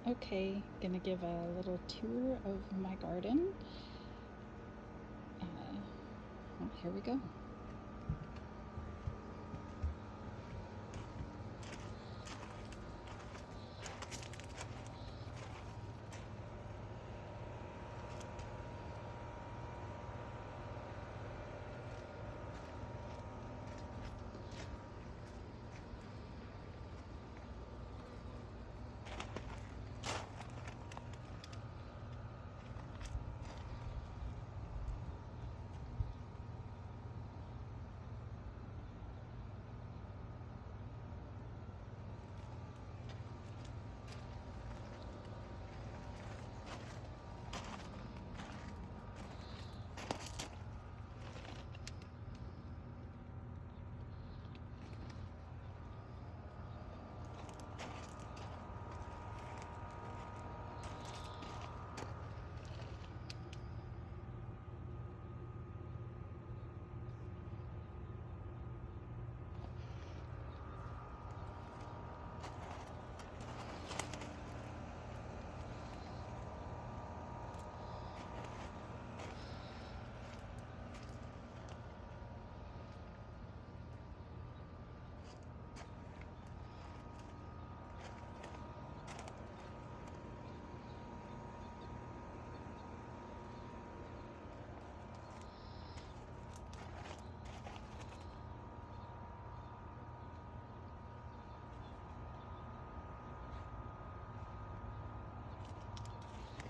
Okay, gonna give a little tour of my garden. Well, here we go.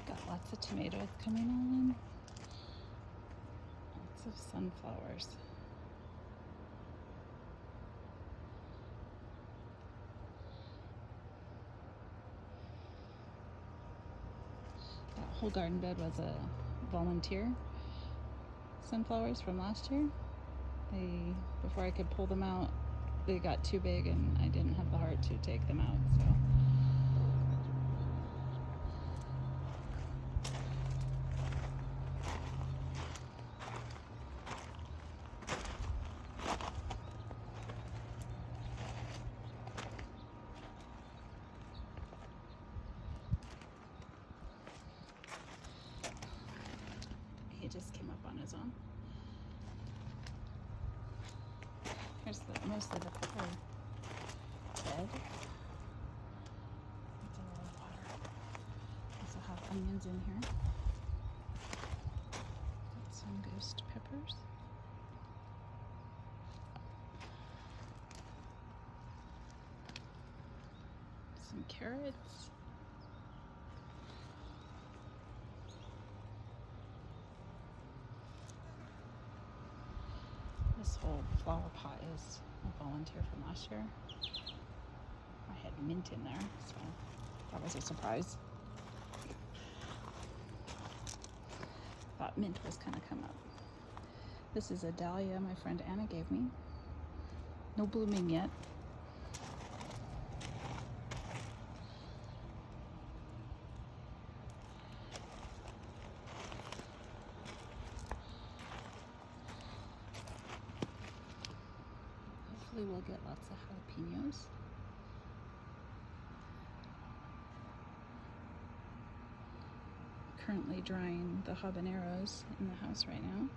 Got lots of tomatoes coming on. Lots of sunflowers. That whole garden bed was a volunteer sunflowers from last year. Before I could pull them out, they got too big and I didn't have the heart to take them out, so. He just came up on his own. Here's mostly the pepper bed. It's a lot of water. Also have onions in here. Got some ghost peppers. Some carrots. This whole flower pot is a volunteer from last year. I had mint in there, so that was a surprise. Thought mint was gonna come up. This is a dahlia my friend Anna gave me. No blooming yet. Hopefully we'll get lots of jalapenos. Currently drying the habaneros in the house right now.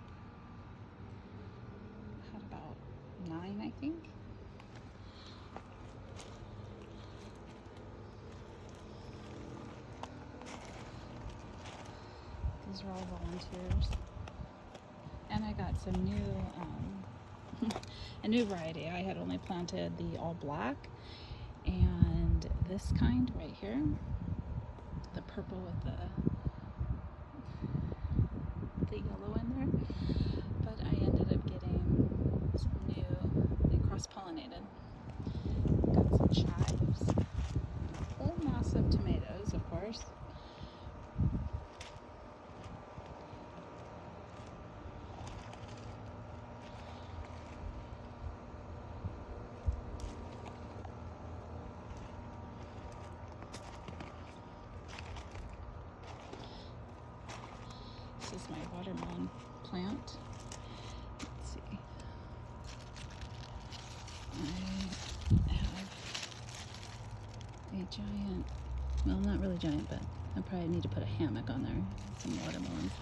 Had about 9, I think. These are all volunteers. And I got some new, a new variety. I had only planted the all black and this kind right here, the purple with the yellow in there. But I ended up getting some new, they cross-pollinated. Got some chives, a whole mass of tomatoes, of course. This is my watermelon plant. Let's see. I have a giant Well, not really giant, but I probably need to put a hammock on there. Some watermelons.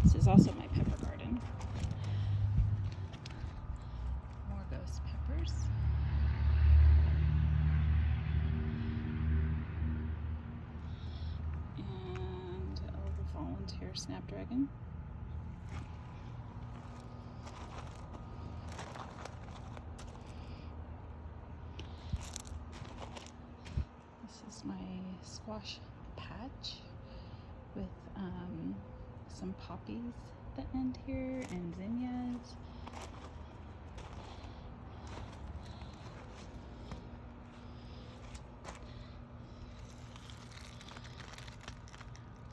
This is also my pepper garden. More ghost peppers. And a volunteer snapdragon. This is my squash patch with some poppies at the end here and zinnias.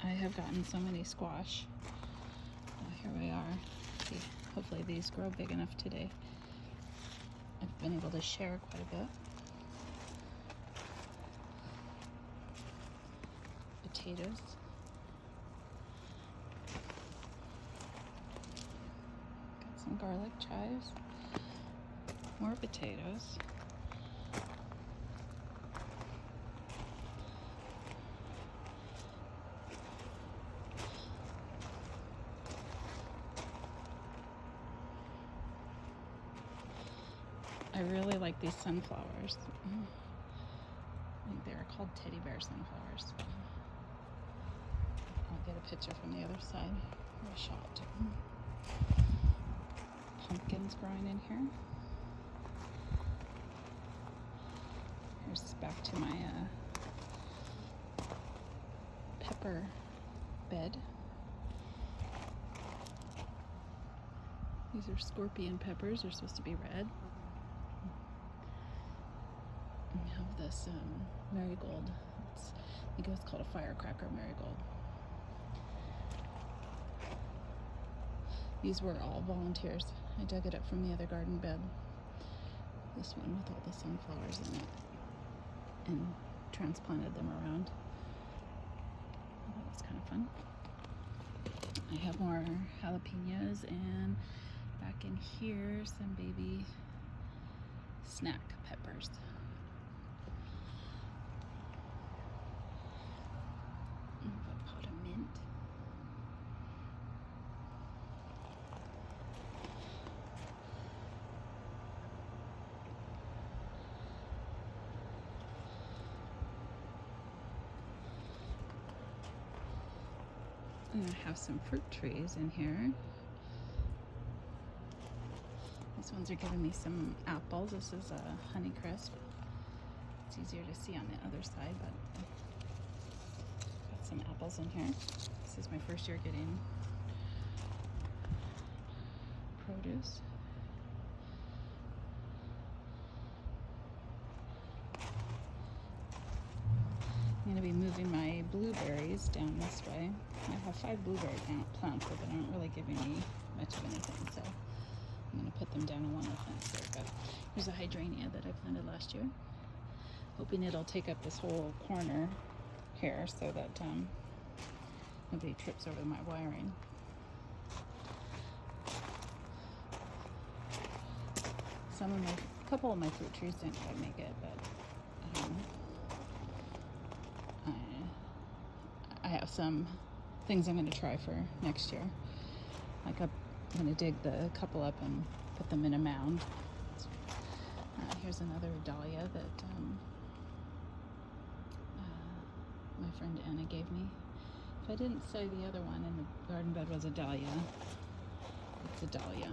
I have gotten so many squash. Here we are. See, hopefully these grow big enough today. I've been able to share quite a bit. Potatoes. Got some garlic chives. More potatoes. I really like these sunflowers. I think they're called teddy bear sunflowers. I'll get a picture from the other side for a shot. Pumpkins growing in here. Here's back to my pepper bed. These are scorpion peppers. They're supposed to be red. We have this marigold. I think it's called a firecracker marigold. These were all volunteers. I dug it up from the other garden bed. This one with all the sunflowers in it, and transplanted them around. That was kind of fun. I have more jalapenos, and back in here some baby snack peppers. A pot of mint. And I have some fruit trees in here. These ones are giving me some apples. This is a Honeycrisp. It's easier to see on the other side, but got some apples in here. This is my first year getting produce. I'm going to be moving my blueberries down this way. I have 5 blueberry plants, but they aren't really giving me much of anything, so I'm going to put them down on one of the plants there. But here's a hydrangea that I planted last year, hoping it'll take up this whole corner here so that nobody trips over my wiring. A couple of my fruit trees didn't quite make it, but I have some things I'm going to try for next year. Like I'm going to dig the couple up and put them in a mound. Here's another dahlia that my friend Anna gave me. If I didn't say the other one in the garden bed was a dahlia, it's a dahlia.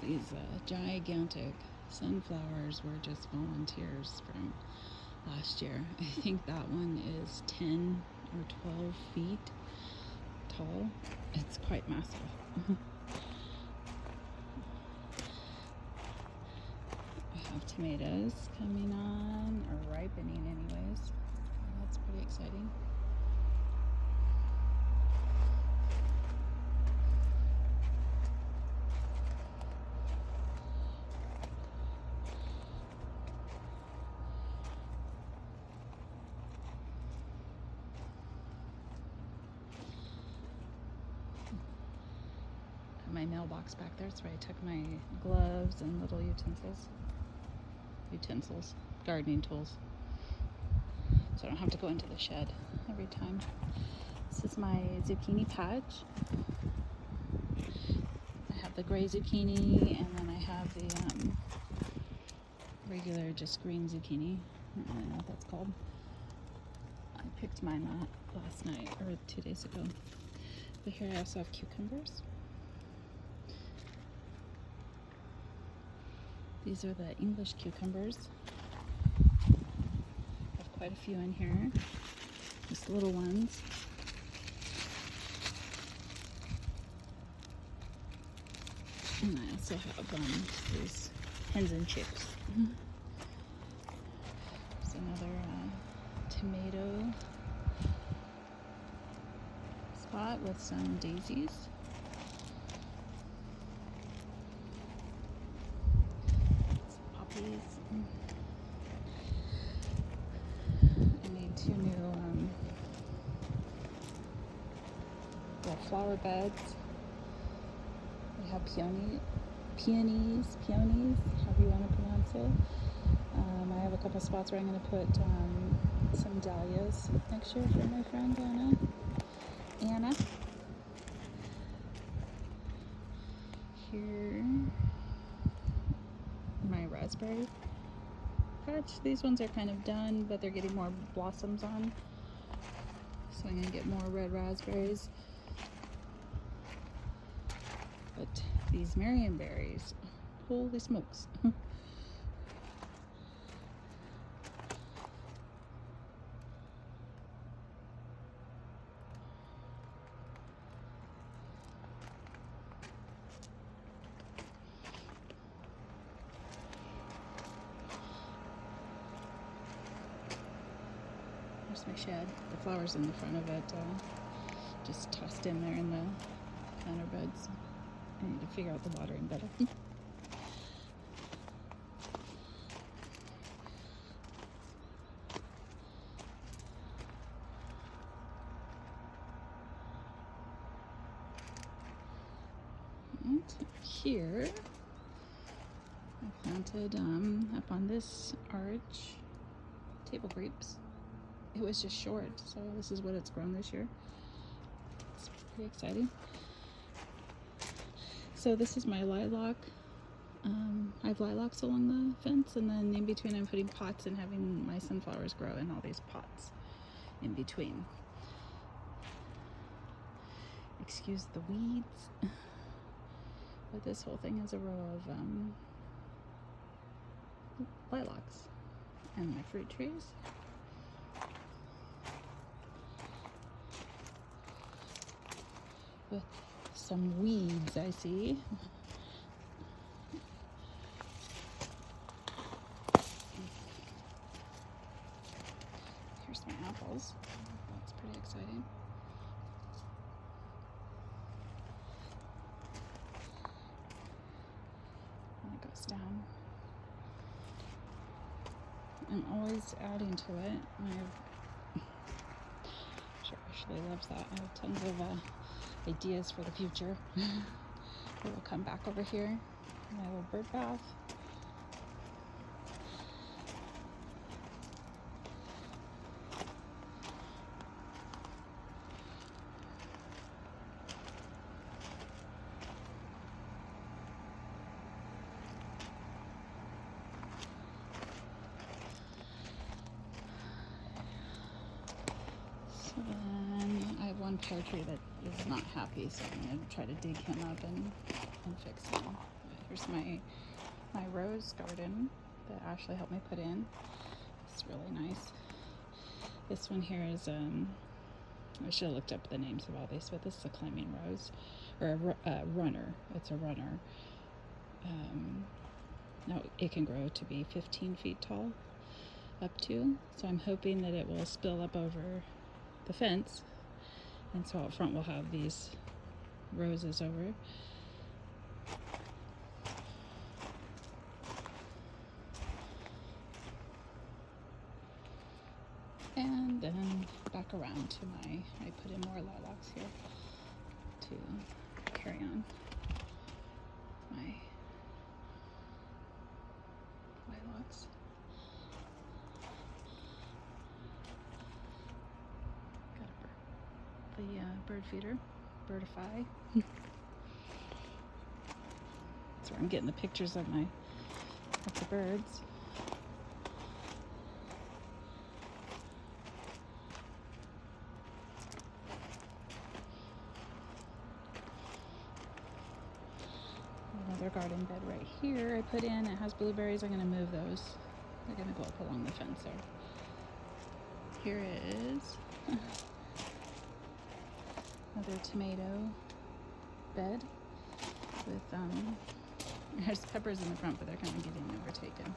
These gigantic sunflowers were just volunteers from last year. I think that one is 10 or 12 feet tall. It's quite massive. I have to tomatoes coming on, or ripening anyways. That's pretty exciting. My mailbox back there. That's where I took my gloves and little utensils, gardening tools, so I don't have to go into the shed every time. This is my zucchini patch. I have the gray zucchini, and then I have the regular, just green zucchini. I don't know what that's called. I picked mine last night, or 2 days ago. But here I also have cucumbers. These are the English cucumbers. I have quite a few in here, just little ones. And I also have these hens and chicks. There's another tomato spot with some daisies. I made 2 new little flower beds. We have peonies, however you want to pronounce it. I have a couple spots where I'm going to put some dahlias next year for my friend Anna. Here, my raspberry patch. These ones are kind of done, but they're getting more blossoms on, so I'm gonna get more red raspberries. But these marionberries, holy smokes. There's my shed. The flowers in the front of it just tossed in there in the planter beds. I need to figure out the watering better. And here I planted up on this arch table grapes. It was just short, so this is what it's grown this year. It's pretty exciting. So this is my lilac. I have lilacs along the fence, and then in between I'm putting pots and having my sunflowers grow in all these pots in between. Excuse the weeds. But this whole thing is a row of lilacs and my fruit trees. With some weeds I see. Here's my apples. That's pretty exciting. And it goes down. I'm always adding to it. I'm sure Ashley loves that. I have tons of ideas for the future. I will come back over here. My little bird bath. So then I have one pear tree that is not happy, so I'm going to try to dig him up and fix him. Here's my rose garden that Ashley helped me put in. It's really nice. This one here is, I should have looked up the names of all these, but this is a climbing rose, or a runner. It's a runner. Now it can grow to be 15 feet tall up to, so I'm hoping that it will spill up over the fence, and so out front we'll have these roses over. And then back around to I put in more lilacs here to carry on my lilacs. Got the bird feeder, Birdify. That's where I'm getting the pictures of the birds. Another garden bed right here I put in. It has blueberries. I'm going to move those. They're going to go up along the fence there. Here is another tomato bed with there's peppers in the front, but they're kind of getting overtaken.